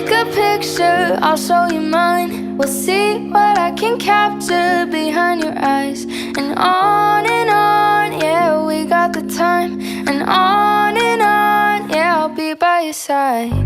take a picture, I'll show you mine. We'll see what I can capture behind your eyes. And on, yeah, we got the time. And on, yeah, I'll be by your side.